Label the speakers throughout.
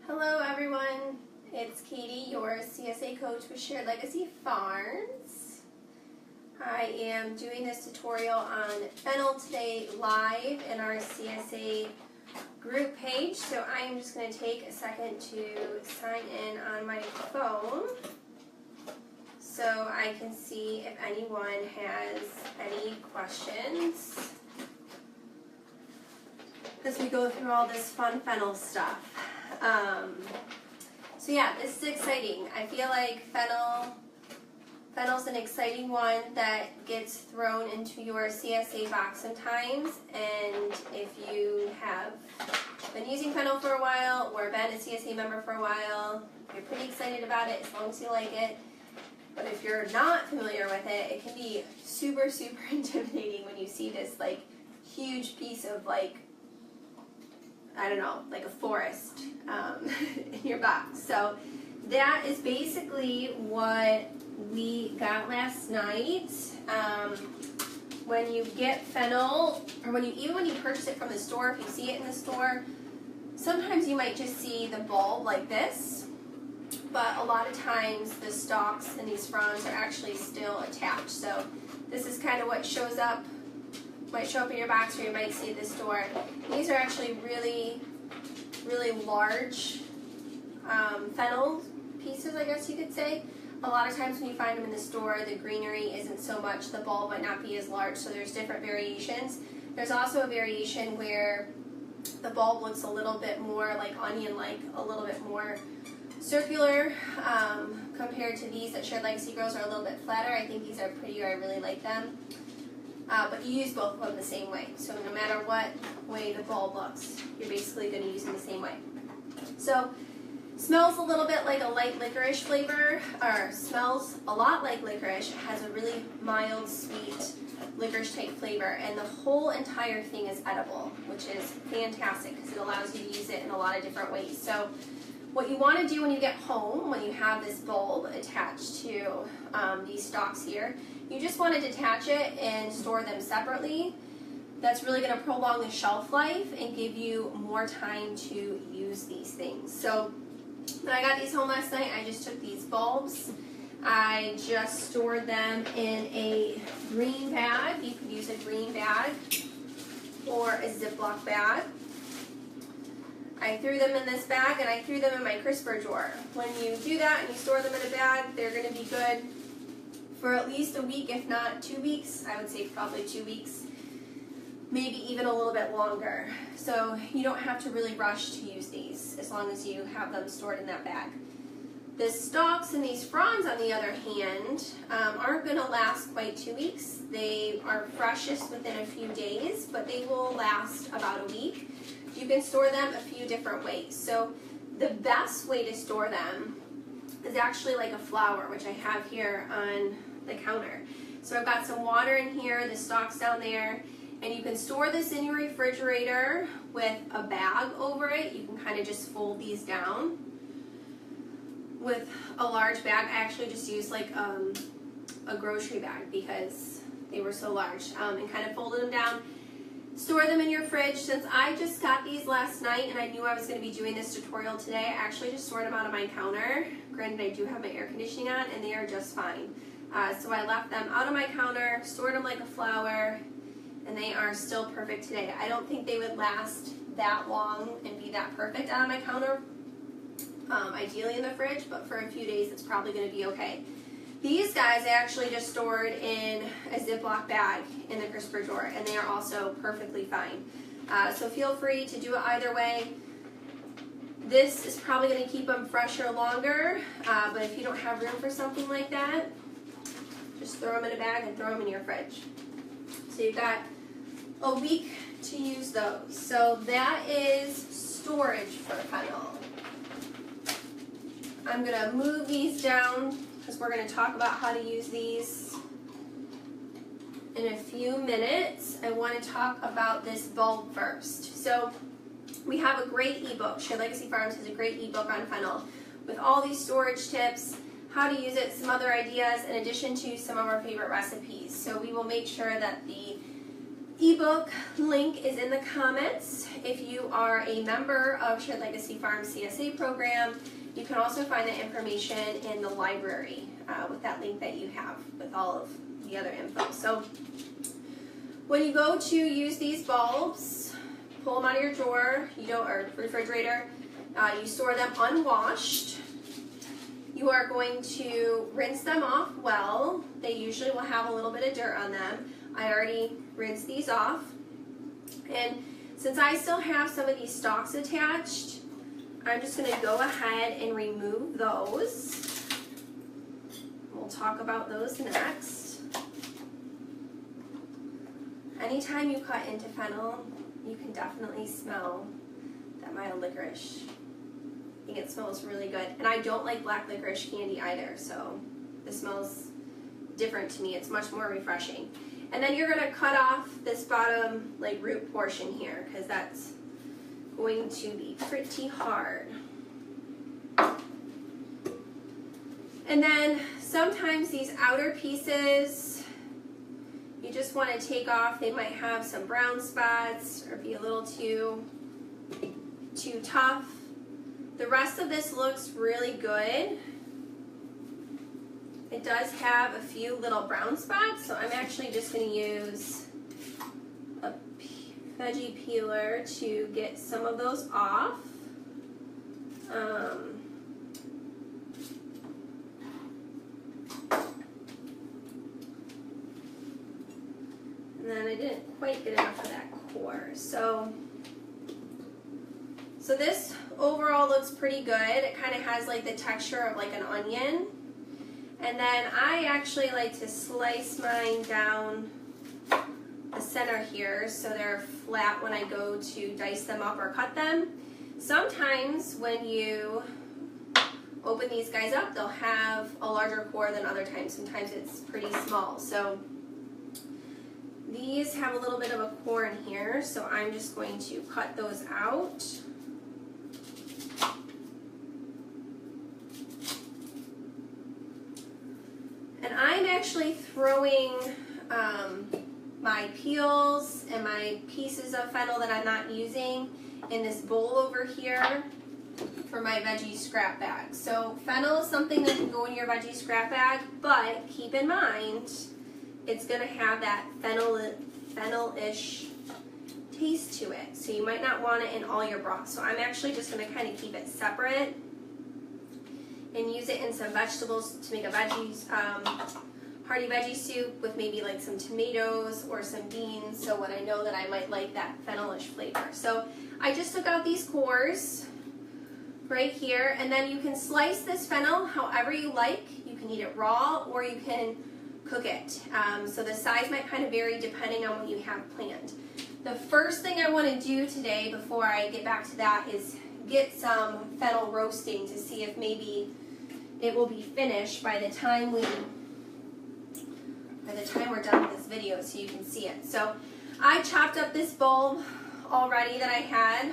Speaker 1: Hello everyone, it's Katie, your CSA coach with Shared Legacy Farms. I am doing this tutorial on fennel today live in our CSA group page, so I am just going to take a second to sign in on my phone so I can see if anyone has any questions as we go through all this fun fennel stuff. So yeah, this is exciting. I feel like fennel's an exciting one that gets thrown into your CSA box sometimes, and if you have been using fennel for a while or been a CSA member for a while, you're pretty excited about it as long as you like it. But if you're not familiar with it, it can be super, super intimidating when you see this like huge piece of like, I don't know, like a forest in your box. So that is basically what we got last night. When you get fennel, or even when you purchase it from the store, if you see it in the store, sometimes you might just see the bulb like this, but a lot of times the stalks and these fronds are actually still attached. So this is kind of what shows up. Might show up in your box, or you might see at the store. These are actually really, really large fennel pieces, I guess you could say. A lot of times when you find them in the store, the greenery isn't so much, the bulb might not be as large, so there's different variations. There's also a variation where the bulb looks a little bit more like onion-like, a little bit more circular compared to these that Shared Legacy grows are a little bit flatter. I think these are prettier, I really like them. But you use both of them the same way. So no matter what way the bulb looks, you're basically going to use them the same way. So smells a little bit like a light licorice flavor, or smells a lot like licorice. It has a really mild, sweet licorice type flavor, and the whole entire thing is edible, which is fantastic because it allows you to use it in a lot of different ways. So what you want to do when you get home, when you have this bulb attached to these stalks here, you just want to detach it and store them separately. That's really going to prolong the shelf life and give you more time to use these things. So when I got these home last night, I just took these bulbs. I just stored them in a green bag. You could use a green bag or a Ziploc bag. I threw them in this bag, and I threw them in my crisper drawer. When you do that and you store them in a bag, they're going to be good for at least a week, if not 2 weeks. I would say probably 2 weeks, maybe even a little bit longer. So you don't have to really rush to use these as long as you have them stored in that bag. The stalks and these fronds, on the other hand, aren't going to last quite 2 weeks. They are freshest within a few days, but they will last about a week. You can store them a few different ways. So the best way to store them is actually like a flower, which I have here on the counter. So I've got some water in here, the stalks down there, and you can store this in your refrigerator with a bag over it. You can kind of just fold these down with a large bag. I actually just used like a grocery bag because they were so large, and kind of folded them down. Store them in your fridge. Since I just got these last night and I knew I was going to be doing this tutorial today, I actually just stored them out on my counter. Granted, I do have my air conditioning on, and they are just fine. So I left them out on my counter, stored them like a flower, and they are still perfect today. I don't think they would last that long and be that perfect out on my counter, ideally in the fridge, but for a few days it's probably going to be okay. These guys I actually just stored in a Ziploc bag in the crisper drawer, and they are also perfectly fine. So feel free to do it either way. This is probably going to keep them fresher longer, but if you don't have room for something like that, just throw them in a bag and throw them in your fridge. So you've got a week to use those. So that is storage for fennel. I'm going to move these down because we're going to talk about how to use these in a few minutes. I want to talk about this bulb first. So we have a great ebook. Shared Legacy Farms has a great ebook on fennel with all these storage tips, how to use it, some other ideas, in addition to some of our favorite recipes. So we will make sure that the ebook link is in the comments. If you are a member of Shared Legacy Farm CSA program, you can also find that information in the library with that link that you have with all of the other info. So when you go to use these bulbs, pull them out of your drawer, or refrigerator, you store them unwashed. You are going to rinse them off well. They usually will have a little bit of dirt on them. I already rinsed these off. And since I still have some of these stalks attached, I'm just going to go ahead and remove those. We'll talk about those next. Anytime you cut into fennel, you can definitely smell that mild licorice. I think it smells really good. And I don't like black licorice candy either, so this smells different to me. It's much more refreshing. And then you're going to cut off this bottom root portion here, because that's going to be pretty hard. And then sometimes these outer pieces you just want to take off. They might have some brown spots or be a little too tough. The rest of this looks really good. It does have a few little brown spots, so I'm actually just going to use a veggie peeler to get some of those off. And then I didn't quite get enough of that core. So this overall looks pretty good. It kind of has the texture of an onion. And then I actually like to slice mine down the center here so they're flat when I go to dice them up or cut them. Sometimes when you open these guys up, they'll have a larger core than other times. Sometimes it's pretty small. So these have a little bit of a core in here, so I'm just going to cut those out. And I'm actually throwing my peels and my pieces of fennel that I'm not using in this bowl over here for my veggie scrap bag. So fennel is something that can go in your veggie scrap bag, but keep in mind it's going to have that fennel-ish taste to it. So you might not want it in all your broth. So I'm actually just going to kind of keep it separate and use it in some vegetables to make a hearty veggie soup with maybe some tomatoes or some beans, so when I know that I might like that fennelish flavor. So I just took out these cores right here, and then you can slice this fennel however you like. You can eat it raw or you can cook it. So the size might kind of vary depending on what you have planned. The first thing I want to do today before I get back to that is get some fennel roasting to see if maybe it will be finished by the time we're done with this video, so you can see it. So I chopped up this bulb already that I had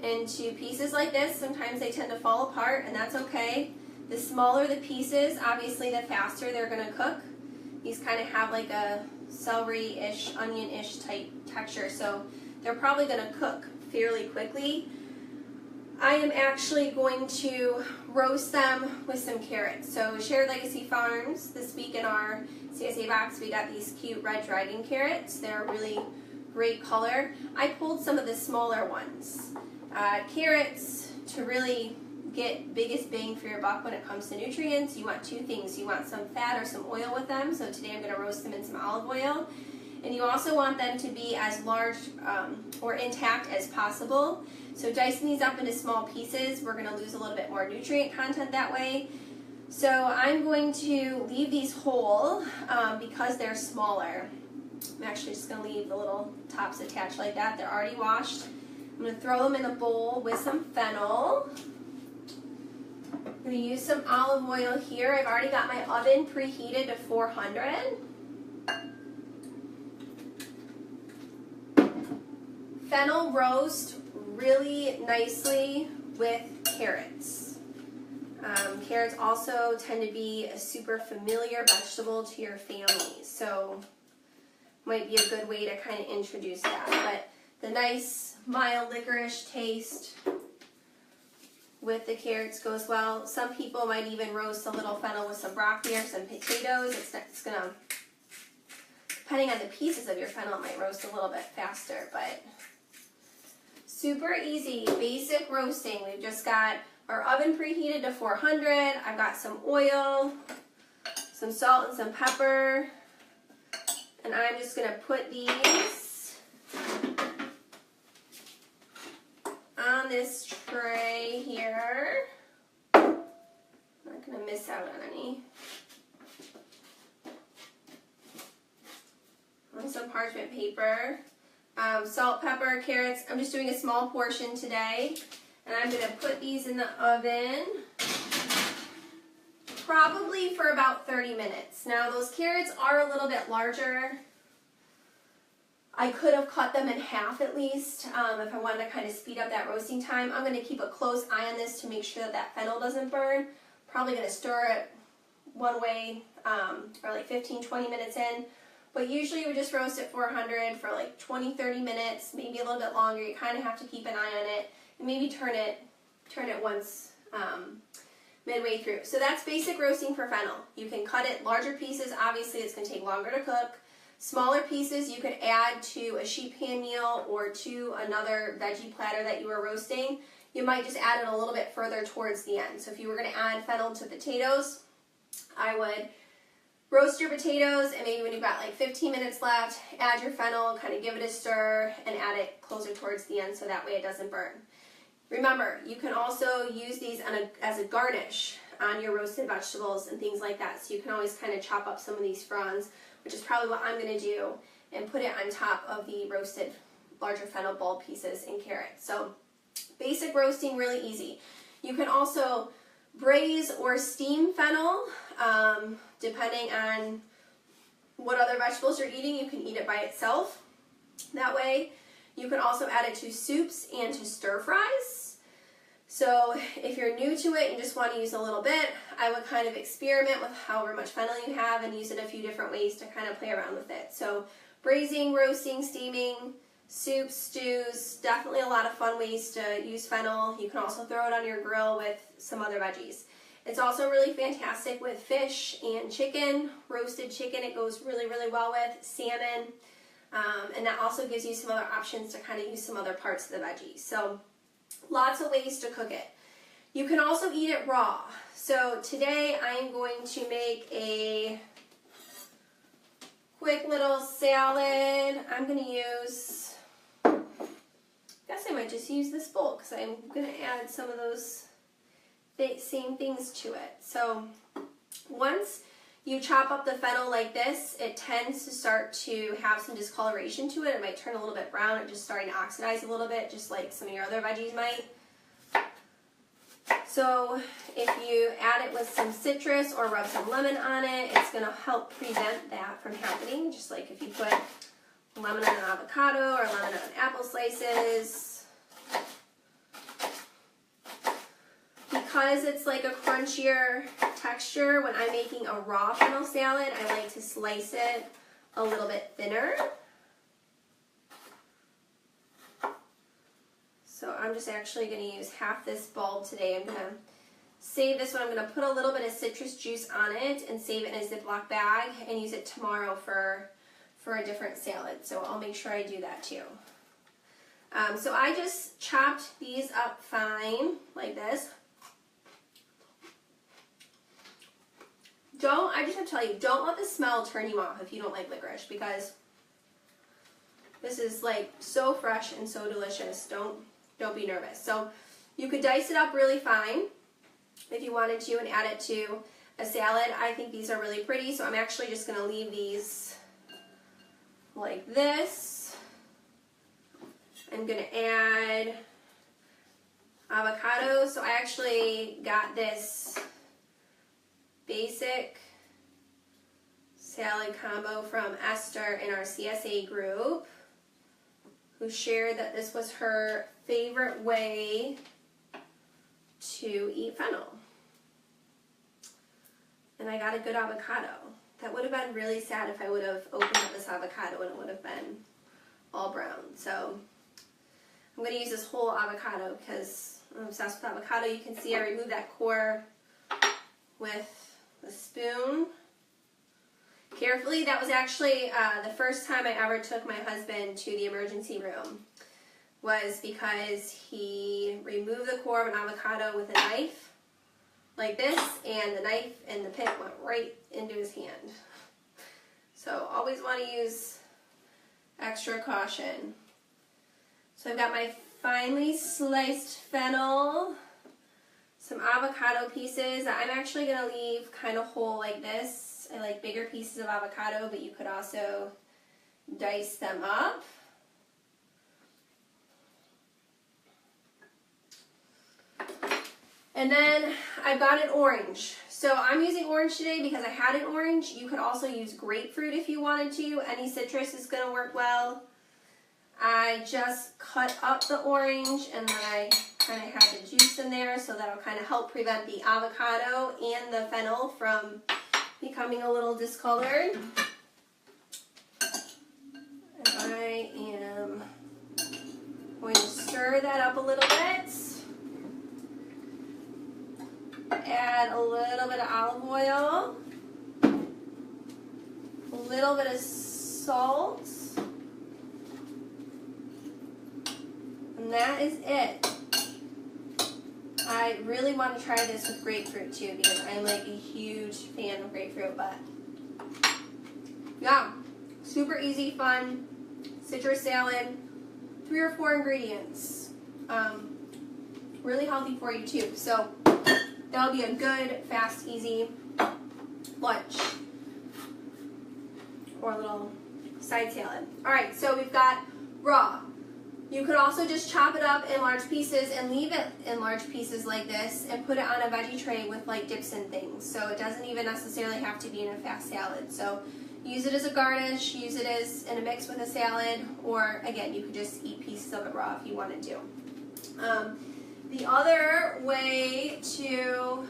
Speaker 1: into pieces like this. Sometimes they tend to fall apart, and that's okay. The smaller the pieces, obviously the faster they're going to cook. These kind of have a celery-ish, onion-ish type texture, so they're probably going to cook fairly quickly. I am actually going to roast them with some carrots. So Shared Legacy Farms, this week in our CSA box, we got these cute red dragon carrots. They're a really great color. I pulled some of the smaller ones. Carrots, to really get biggest bang for your buck when it comes to nutrients, you want two things. You want some fat or some oil with them. So today I'm going to roast them in some olive oil. And you also want them to be as large or intact as possible. So dicing these up into small pieces, we're going to lose a little bit more nutrient content that way. So I'm going to leave these whole because they're smaller. I'm actually just going to leave the little tops attached like that. They're already washed. I'm going to throw them in a bowl with some fennel. I'm going to use some olive oil here. I've already got my oven preheated to 400. Fennel roast really nicely with carrots. Carrots also tend to be a super familiar vegetable to your family. So might be a good way to kind of introduce that. But the nice mild licorice taste with the carrots goes well. Some people might even roast a little fennel with some broccoli or some potatoes. It's gonna, depending on the pieces of your fennel, it might roast a little bit faster, but super easy, basic roasting. We've just got our oven preheated to 400. I've got some oil, some salt and some pepper, and I'm just gonna put these on this tray here. I'm not gonna miss out on any. On some parchment paper. Salt, pepper, carrots. I'm just doing a small portion today. And I'm gonna put these in the oven probably for about 30 minutes. Now those carrots are a little bit larger. I could have cut them in half at least if I wanted to kind of speed up that roasting time. I'm going to keep a close eye on this to make sure that that fennel doesn't burn. Probably going to stir it one way for like 15-20 minutes in. But usually you would just roast at 400 for like 20-30 minutes, maybe a little bit longer. You kind of have to keep an eye on it and maybe turn it once midway through. So that's basic roasting for fennel. You can cut it larger pieces. Obviously it's going to take longer to cook. Smaller pieces you could add to a sheet pan meal or to another veggie platter that you were roasting. You might just add it a little bit further towards the end. So if you were going to add fennel to potatoes, I would roast your potatoes, and maybe when you've got like 15 minutes left, add your fennel, kind of give it a stir, and add it closer towards the end so that way it doesn't burn. Remember, you can also use these as a garnish on your roasted vegetables and things like that. So you can always kind of chop up some of these fronds, which is probably what I'm going to do, and put it on top of the roasted larger fennel bulb pieces and carrots. So basic roasting, really easy. You can also braise or steam fennel, depending on what other vegetables you're eating. You can eat it by itself that way. You can also add it to soups and to stir fries. So if you're new to it and just want to use a little bit, I would kind of experiment with however much fennel you have and use it a few different ways to kind of play around with it. So braising, roasting, steaming, soups, stews, definitely a lot of fun ways to use fennel. You can also throw it on your grill with some other veggies. It's also really fantastic with fish and chicken, roasted chicken. It goes really, really well with salmon. And that also gives you some other options to kind of use some other parts of the veggies. So lots of ways to cook it. You can also eat it raw. So today I am going to make a quick little salad. I'm going to use, I guess I might just use this bowl because I'm going to add some of those same things to it. So once you chop up the fennel like this, it tends to start to have some discoloration to it. It might turn a little bit brown. It's just starting to oxidize a little bit, just like some of your other veggies might. So if you add it with some citrus or rub some lemon on it, it's going to help prevent that from happening. Just like if you put lemon on an avocado or lemon on apple slices. Because it's like a crunchier texture, when I'm making a raw fennel salad, I like to slice it a little bit thinner. So I'm just actually going to use half this bulb today. I'm going to save this one. I'm going to put a little bit of citrus juice on it and save it in a Ziploc bag and use it tomorrow for a different salad. So I'll make sure I do that too. So I just chopped these up fine like this. I just have to tell you, don't let the smell turn you off if you don't like licorice, because this is like so fresh and so delicious. Don't be nervous. So you could dice it up really fine if you wanted to and add it to a salad. I think these are really pretty, so I'm actually just going to leave these like this. I'm going to add avocado. So I actually got this basic salad combo from Esther in our CSA group, who shared that this was her favorite way to eat fennel. And I got a good avocado that would have been really sad if I would have opened up this avocado and it would have been all brown. So I'm going to use this whole avocado because I'm obsessed with avocado. You can see I removed that core with the spoon carefully. That was actually the first time I ever took my husband to the emergency room, was because he removed the core of an avocado with a knife like this, and the knife and the pit went right into his hand. So always want to use extra caution. So I've got my finely sliced fennel, some avocado pieces. I'm actually going to leave kind of whole like this. I like bigger pieces of avocado, but you could also dice them up. And then I've got an orange. So I'm using orange today because I had an orange. You could also use grapefruit if you wanted to. Any citrus is going to work well. I just cut up the orange and then I kind of have the juice in there, so that'll kind of help prevent the avocado and the fennel from becoming a little discolored. And I am going to stir that up a little bit. Add a little bit of olive oil, a little bit of salt, and that is it. I really want to try this with grapefruit too, because I'm like a huge fan of grapefruit, but yeah, super easy, fun, citrus salad, 3 or 4 ingredients, really healthy for you too. So that'll be a good, fast, easy lunch or a little side salad. All right, so we've got raw. You could also just chop it up in large pieces and leave it in large pieces like this and put it on a veggie tray with like dips and things. So it doesn't even necessarily have to be in a fast salad. So use it as a garnish, use it as in a mix with a salad, or again, you could just eat pieces of it raw if you wanted to. The other way to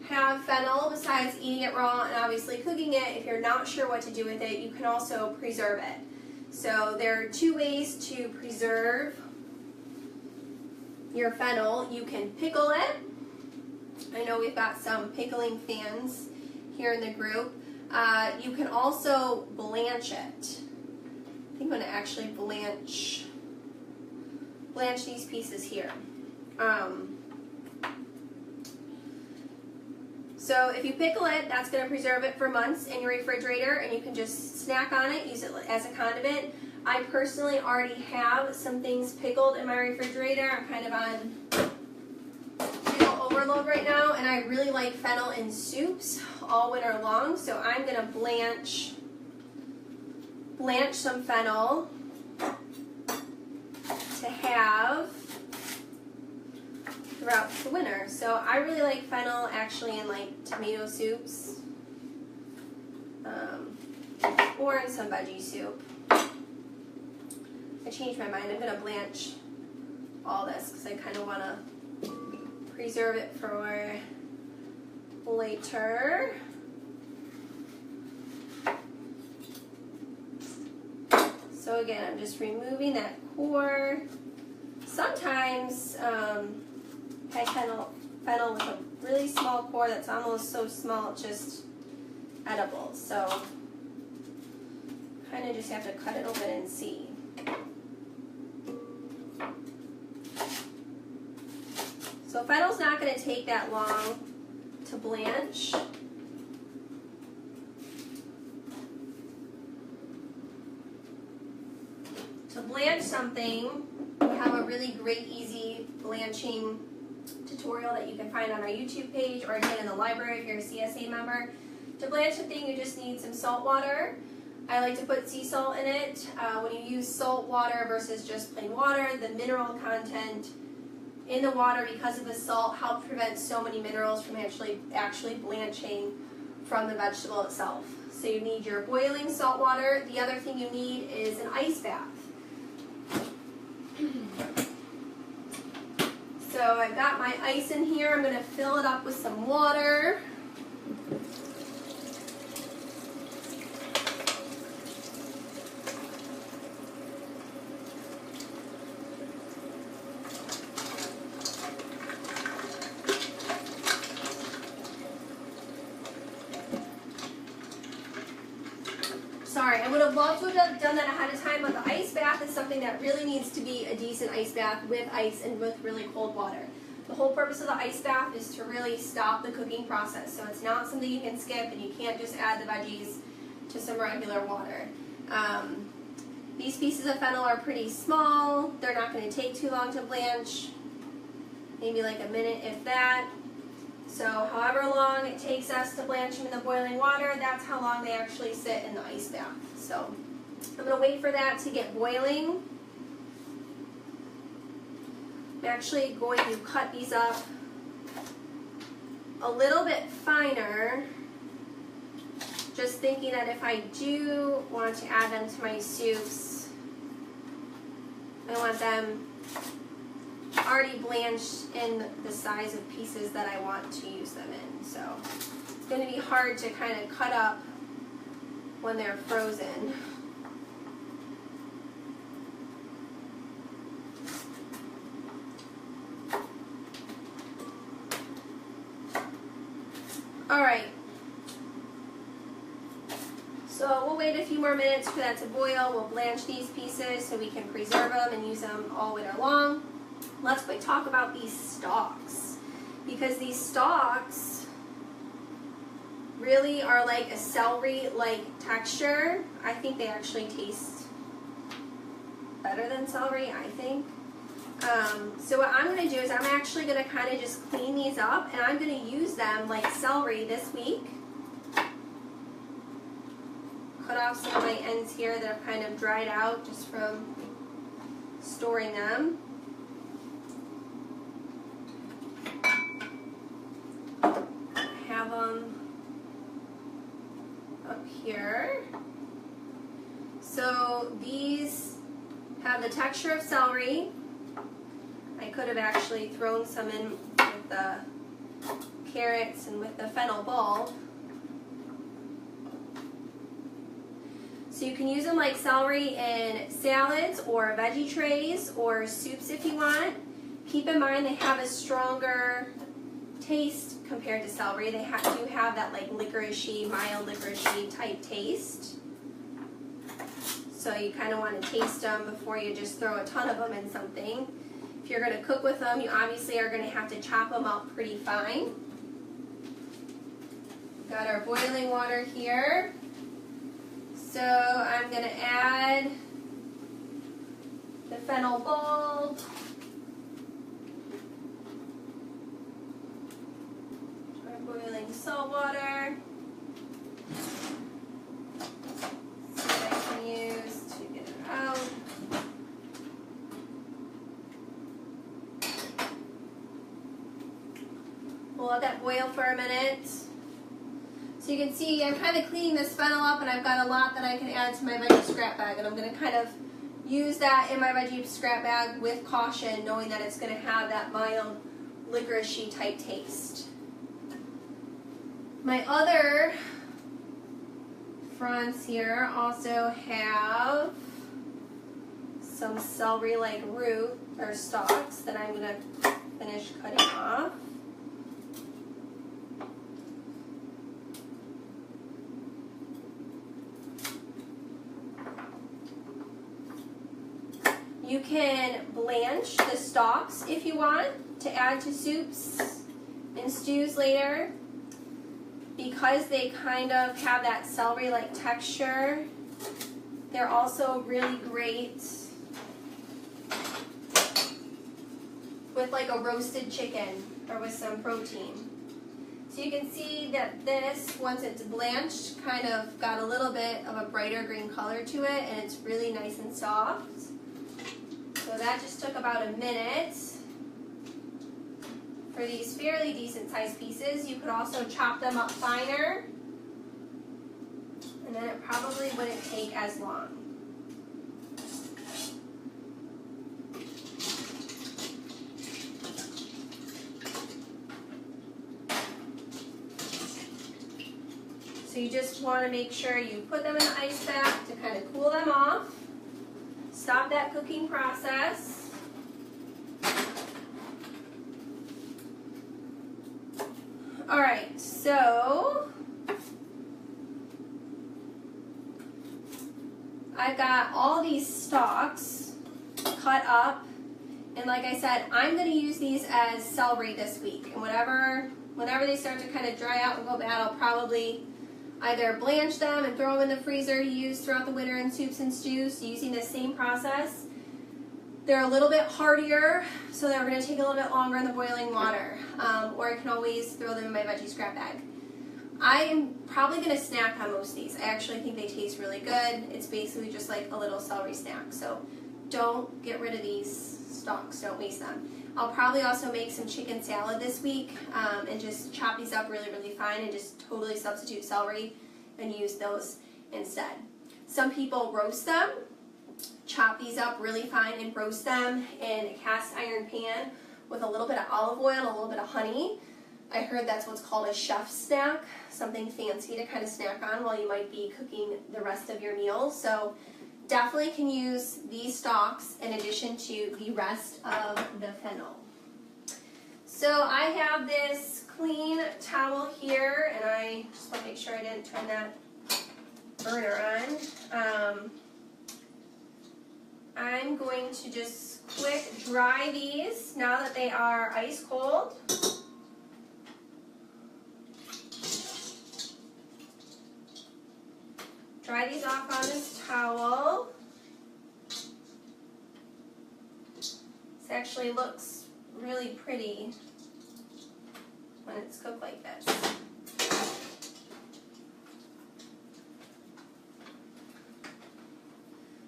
Speaker 1: have fennel, besides eating it raw and obviously cooking it, if you're not sure what to do with it, you can also preserve it. So there are 2 ways to preserve your fennel. You can pickle it. I know we've got some pickling fans here in the group. You can also blanch it. I think I'm going to actually blanch these pieces here. So if you pickle it, that's going to preserve it for months in your refrigerator, and you can just snack on it, use it as a condiment. I personally already have some things pickled in my refrigerator. I'm kind of on pickle overload right now, and I really like fennel in soups all winter long, so I'm going to blanch some fennel to have throughout the winter. So I really like fennel actually in like tomato soups, or in some veggie soup. I changed my mind. I'm going to blanch all this because I kind of want to preserve it for later. So again, I'm just removing that core. Sometimes I fennel with a really small core that's almost so small it's just edible. So kind of just have to cut it open and see. So fennel's not going to take that long to blanch. To blanch something, we have a really great, easy blanching tutorial that you can find on our YouTube page or again in the library if you're a CSA member. To blanch something, you just need some salt water. I like to put sea salt in it. When you use salt water versus just plain water, the mineral content in the water because of the salt helps prevent so many minerals from actually blanching from the vegetable itself. So you need your boiling salt water. The other thing you need is an ice bath. So I've got my ice in here. I'm going to fill it up with some water. would have loved to have done that ahead of time, but the ice bath is something that really needs to be a decent ice bath with ice and with really cold water. The whole purpose of the ice bath is to really stop the cooking process. So it's not something you can skip, and you can't just add the veggies to some regular water. These pieces of fennel are pretty small. They're not going to take too long to blanch, maybe like a minute if that. So however long it takes us to blanch them in the boiling water, that's how long they actually sit in the ice bath. So I'm going to wait for that to get boiling. I'm actually going to cut these up a little bit finer, just thinking that if I do want to add them to my soups, I want them already blanched in the size of pieces that I want to use them in. So it's going to be hard to kind of cut up when they're frozen. Alright, so we'll wait a few more minutes for that to boil. We'll blanch these pieces so we can preserve them and use them all winter long. Let's talk about these stalks, because these stalks really are like a celery-like texture. I think they actually taste better than celery, I think. So what I'm going to do is I'm actually going to kind of just clean these up, and I'm going to use them like celery this week. Cut off some of my ends here that have kind of dried out just from storing them. Have them up here. So these have the texture of celery. I could have actually thrown some in with the carrots and with the fennel bulb. So you can use them like celery in salads or veggie trays or soups if you want. Keep in mind they have a stronger taste compared to celery. They do have that like licoricey, mild licoricey type taste. So you kind of want to taste them before you just throw a ton of them in something. If you're going to cook with them, you obviously are going to have to chop them up pretty fine. Got our boiling water here. So I'm going to add the fennel bulb. Our boiling salt water. See what I can use to get it out. We'll let that boil for a minute. So you can see I'm kind of cleaning this fennel up, and I've got a lot that I can add to my veggie scrap bag, and I'm going to kind of use that in my veggie scrap bag with caution, knowing that it's going to have that mild licoricey type taste. My other fronds here also have some celery-like root or stalks that I'm going to finish cutting off. You can blanch the stalks if you want to add to soups and stews later. Because they kind of have that celery-like texture, they're also really great with like a roasted chicken or with some protein. So you can see that this, once it's blanched, kind of got a little bit of a brighter green color to it, and it's really nice and soft. So that just took about a minute. For these fairly decent sized pieces, you could also chop them up finer, and then it probably wouldn't take as long. So you just want to make sure you put them in the ice bath to kind of cool them off. Stop that cooking process. Alright, so I've got all these stalks cut up, and like I said, I'm going to use these as celery this week, and whenever they start to kind of dry out and go bad, I'll probably either blanch them and throw them in the freezer to use throughout the winter in soups and stews, using the same process. They're a little bit hardier, so they're going to take a little bit longer in the boiling water, or I can always throw them in my veggie scrap bag. I am probably going to snack on most of these. I actually think they taste really good. It's basically just like a little celery snack, so don't get rid of these stalks, don't waste them. I'll probably also make some chicken salad this week and just chop these up really, really fine and just totally substitute celery and use those instead. Some people roast them, chop these up really fine and roast them in a cast iron pan with a little bit of olive oil and a little bit of honey. I heard that's what's called a chef's snack, something fancy to kind of snack on while you might be cooking the rest of your meals. So definitely can use these stalks in addition to the rest of the fennel. So I have this clean towel here, and I just want to make sure I didn't turn that burner on. I'm going to just quick dry these now that they are ice cold. Dry these off on this towel. This actually looks really pretty when it's cooked like this.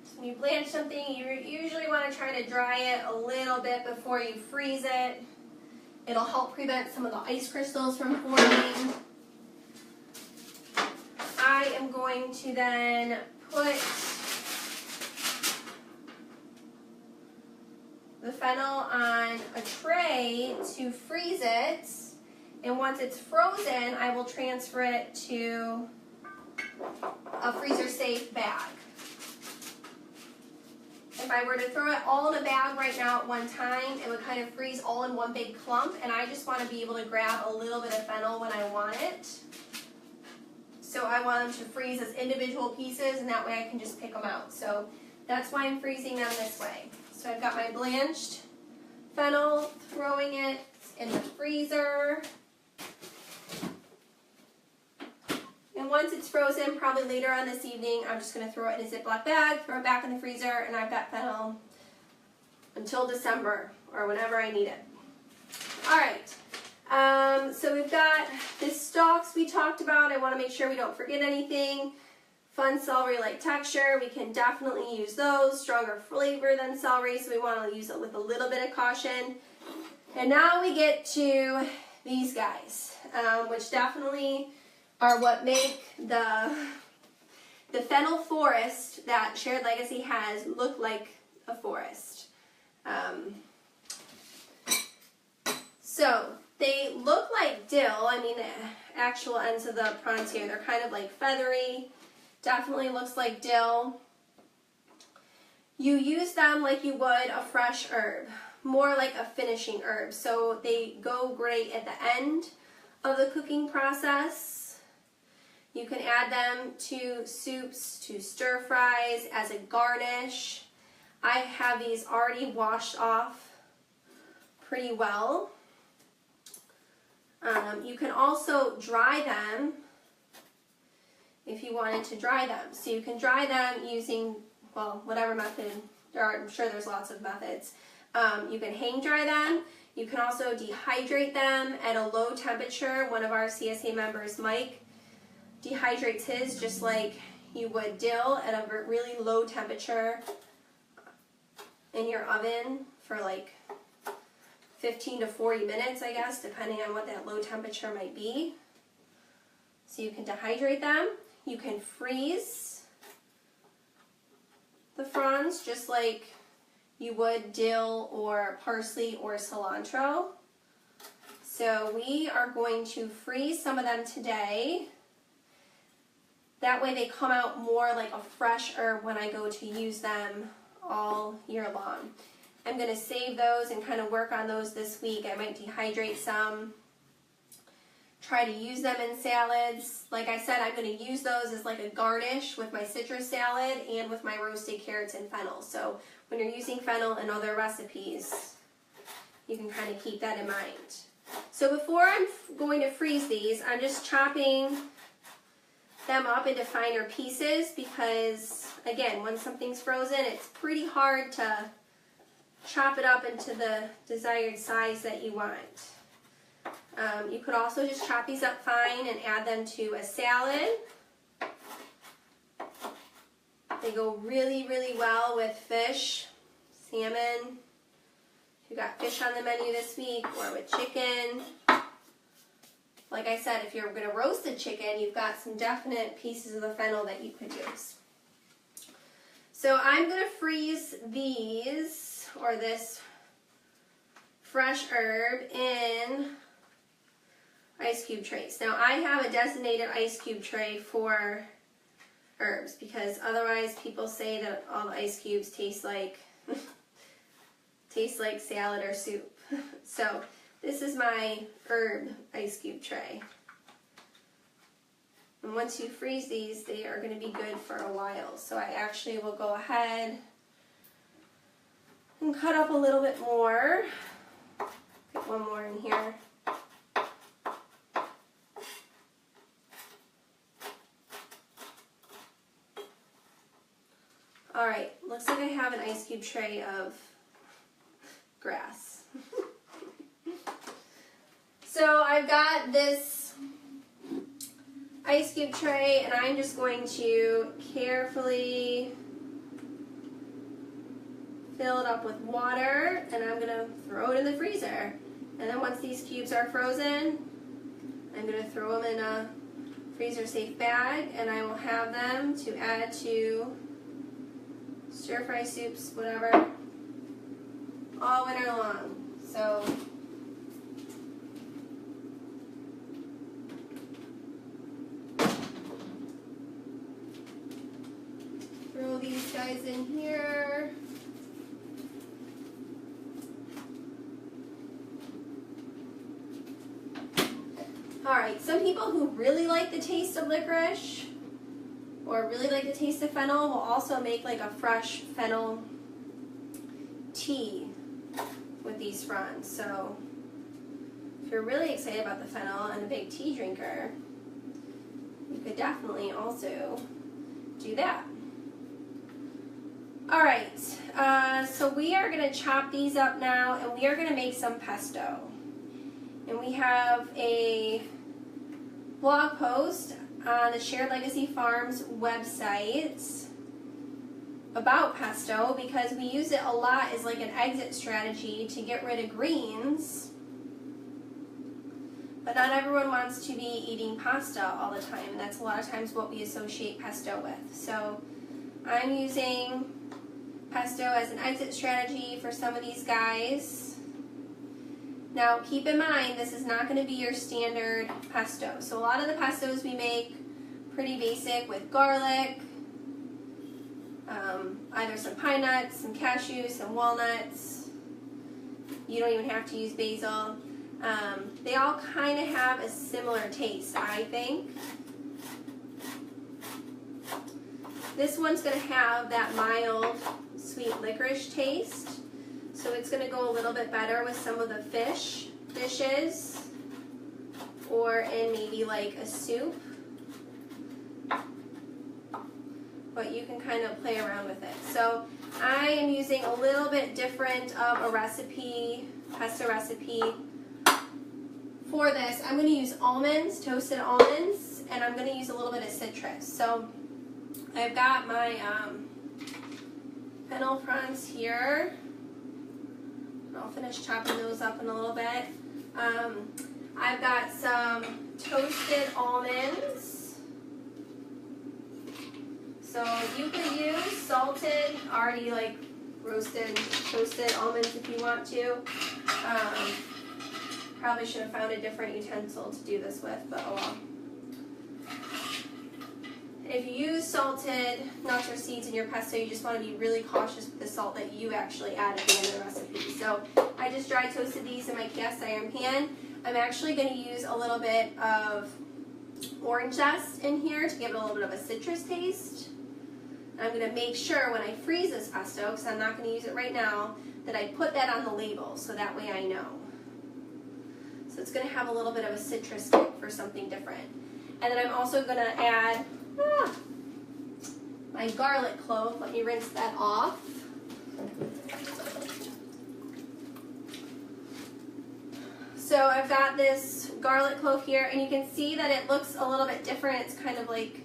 Speaker 1: So when you blanch something, you usually want to try to dry it a little bit before you freeze it. It'll help prevent some of the ice crystals from forming. I am going to then put the fennel on a tray to freeze it, and once it's frozen, I will transfer it to a freezer-safe bag. If I were to throw it all in a bag right now at one time, it would kind of freeze all in one big clump, and I just want to be able to grab a little bit of fennel when I want it. So I want them to freeze as individual pieces, and that way I can just pick them out. So that's why I'm freezing them this way. So I've got my blanched fennel, throwing it in the freezer. And once it's frozen, probably later on this evening, I'm just going to throw it in a Ziploc bag, throw it back in the freezer, and I've got fennel until December or whenever I need it. All right. So we've got the stalks we talked about. I want to make sure we don't forget anything. Fun celery-like texture. We can definitely use those. Stronger flavor than celery, so we want to use it with a little bit of caution. And now we get to these guys, which definitely are what make the fennel forest that Shared Legacy has look like a forest. So they look like dill. I mean, the actual ends of the fronds here, they're kind of like feathery. Definitely looks like dill. You use them like you would a fresh herb, more like a finishing herb. So they go great at the end of the cooking process. You can add them to soups, to stir fries, as a garnish. I have these already washed off pretty well. You can also dry them if you wanted to dry them. So you can dry them using, well, whatever method. I'm sure there's lots of methods. You can hang dry them. You can also dehydrate them at a low temperature. One of our CSA members, Mike, dehydrates his just like you would dill at a really low temperature in your oven for like 15 to 40 minutes, I guess, depending on what that low temperature might be. So you can dehydrate them. You can freeze the fronds just like you would dill or parsley or cilantro. So we are going to freeze some of them today. That way they come out more like a fresh herb when I go to use them all year long. I'm going to save those and kind of work on those this week. I might dehydrate some, try to use them in salads. Like I said, I'm going to use those as like a garnish with my citrus salad and with my roasted carrots and fennel. So when you're using fennel in other recipes, you can kind of keep that in mind. So before I'm going to freeze these, I'm just chopping them up into finer pieces because, again, when something's frozen, it's pretty hard to chop it up into the desired size that you want. You could also just chop these up fine and add them to a salad. They go really, really well with fish, salmon. If you got fish on the menu this week, or with chicken. Like I said, if you're going to roast the chicken, you've got some definite pieces of the fennel that you could use. So I'm going to freeze these, or this fresh herb, in ice cube trays. Now I have a designated ice cube tray for herbs because otherwise people say that all the ice cubes taste like salad or soup. So this is my herb ice cube tray. And once you freeze these, they are going to be good for a while. So I actually will go ahead and cut up a little bit more. Get one more in here. Alright, looks like I have an ice cube tray of grass. So I've got this ice cube tray and I'm just going to carefully fill it up with water and I'm going to throw it in the freezer. And then once these cubes are frozen, I'm going to throw them in a freezer safe bag and I will have them to add to stir fry soups, whatever, all winter long. So throw these guys in here. Alright, some people who really like the taste of licorice or really like the taste of fennel will also make like a fresh fennel tea with these fronds. So if you're really excited about the fennel and a big tea drinker, you could definitely also do that. Alright, so we are going to chop these up now and we are going to make some pesto. And we have a blog post on the Shared Legacy Farms website about pesto because we use it a lot as like an exit strategy to get rid of greens, but not everyone wants to be eating pasta all the time, and that's a lot of times what we associate pesto with. So I'm using pesto as an exit strategy for some of these guys. Now keep in mind, this is not going to be your standard pesto. So a lot of the pestos we make pretty basic with garlic, either some pine nuts, some cashews, some walnuts. You don't even have to use basil. They all kind of have a similar taste, I think. This one's going to have that mild sweet licorice taste. So it's going to go a little bit better with some of the fish dishes or in maybe like a soup. But you can kind of play around with it. So I am using a little bit different of a recipe, pesto recipe for this. I'm going to use almonds, toasted almonds, and I'm going to use a little bit of citrus. So I've got my fennel fronds here. I'll finish chopping those up in a little bit. I've got some toasted almonds. So you could use salted, already like roasted, toasted almonds if you want to. Probably should have found a different utensil to do this with, but oh well. And if you use salted nuts or seeds in your pesto, you just want to be really cautious with the salt that you actually add at the end of the recipe. So I just dry toasted these in my cast iron pan. I'm actually going to use a little bit of orange zest in here to give it a little bit of a citrus taste. And I'm going to make sure when I freeze this pesto, because I'm not going to use it right now, that I put that on the label so that way I know. So it's going to have a little bit of a citrus kick for something different. And then I'm also going to add my garlic clove. Let me rinse that off. So I've got this garlic clove here, and you can see that it looks a little bit different. It's kind of like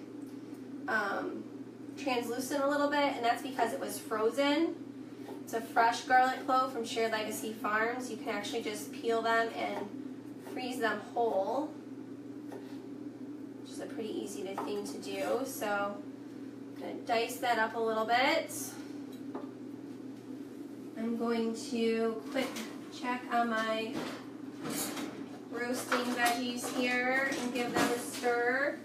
Speaker 1: translucent a little bit, and that's because it was frozen. It's a fresh garlic clove from Shared Legacy Farms. You can actually just peel them and freeze them whole, which is a pretty easy thing to do. So I'm going to dice that up a little bit. I'm going to quick check on my roasting veggies here and give them a stir.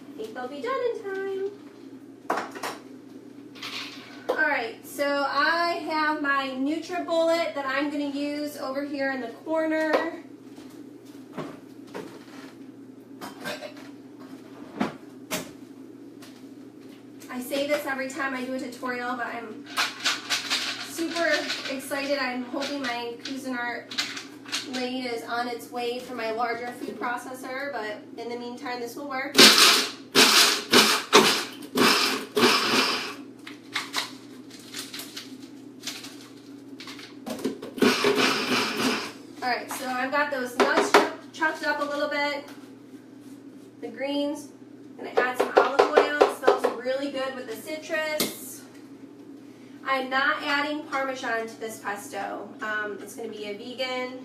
Speaker 1: I think they'll be done in time. Alright, so I have my NutriBullet that I'm going to use over here in the corner. I say this every time I do a tutorial, but I'm super excited. I'm hoping my Cuisinart blade is on its way for my larger food processor, but in the meantime, this will work. Alright, so I've got those nuts chopped up a little bit. The greens. I'm going to add some olive oil. It smells really good with the citrus. I'm not adding Parmesan to this pesto. It's going to be a vegan,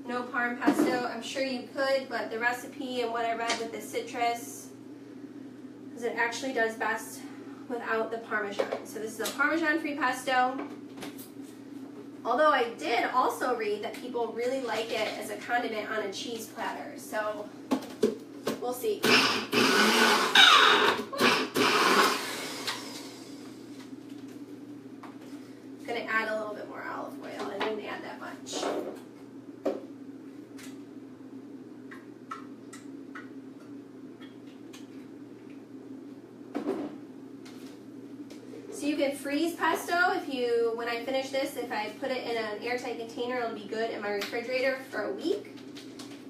Speaker 1: no parm pesto. I'm sure you could, but the recipe and what I read with the citrus is it actually does best without the Parmesan. So this is a Parmesan-free pesto. Although I did also read that people really like it as a condiment on a cheese platter. So we'll see. I'm going to add a little bit more olive oil. I didn't add that much. So you can freeze pesto when I finish this, if I put it in an airtight container, it'll be good in my refrigerator for a week.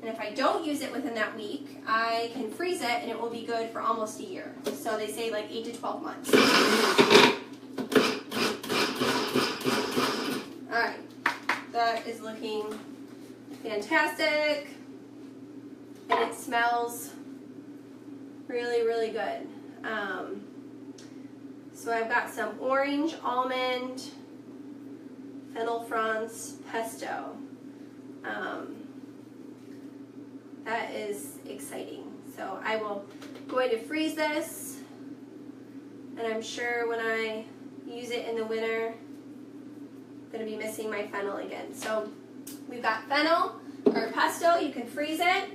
Speaker 1: And if I don't use it within that week, I can freeze it and it will be good for almost a year. So they say like 8 to 12 months. Alright, that is looking fantastic. And it smells really, really good. So I've got some orange, almond, fennel fronds pesto. That is exciting. So I will going to freeze this, and I'm sure when I use it in the winter, I'm going to be missing my fennel again. So we've got fennel or pesto. You can freeze it.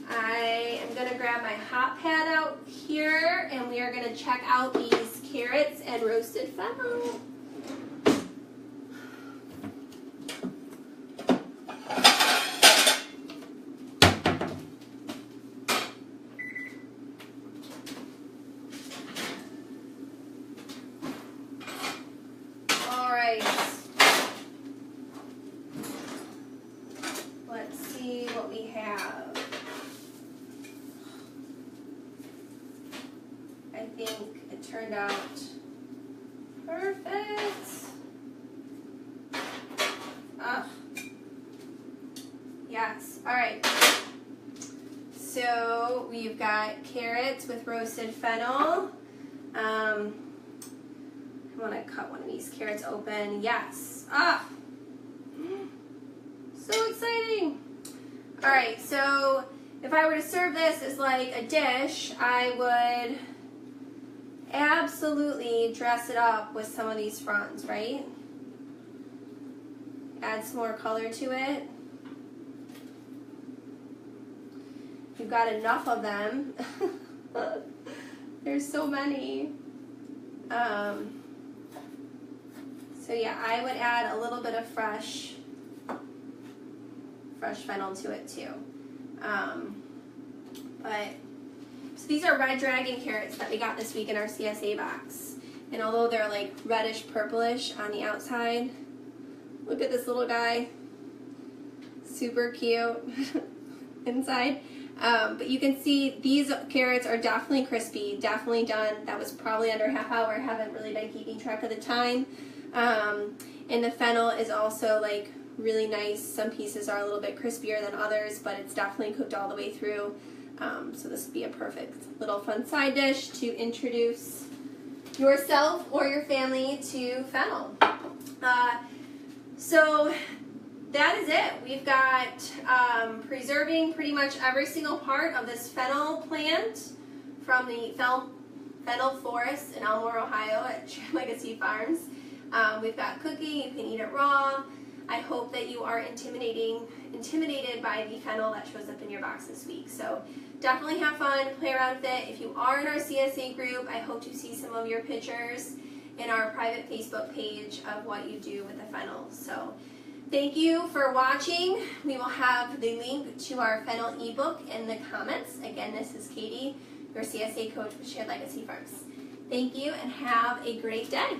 Speaker 1: I am going to grab my hot pad out here, and we are going to check out these carrots and roasted fennel. All right. Let's see what we have. I think it turned out perfect. Ah, yes. All right. So we've got carrots with roasted fennel. I want to cut one of these carrots open. Yes. Ah, so exciting. All right. So if I were to serve this as like a dish, I would absolutely dress it up with some of these fronds, right? Add some more color to it. you've got enough of them. There's so many. So yeah, I would add a little bit of fresh fennel to it too. So these are red dragon carrots that we got this week in our CSA box. And although they're like reddish purplish on the outside, look at this little guy. Super cute inside. But you can see these carrots are definitely crispy, definitely done. That was probably under a half hour. I haven't really been keeping track of the time. And the fennel is also like really nice. Some pieces are a little bit crispier than others, but it's definitely cooked all the way through. So this would be a perfect little fun side dish to introduce yourself or your family to fennel. So that is it. We've got preserving pretty much every single part of this fennel plant from the fennel forest in Elmore, Ohio at Legacy Farms. We've got cooking. You can eat it raw. I hope that you are intimidated by the fennel that shows up in your box this week. So definitely have fun, play around with it. If you are in our CSA group, I hope to see some of your pictures in our private Facebook page of what you do with the fennel. So thank you for watching. We will have the link to our fennel ebook in the comments. Again, this is Katie, your CSA coach with Shared Legacy Farms. Thank you and have a great day.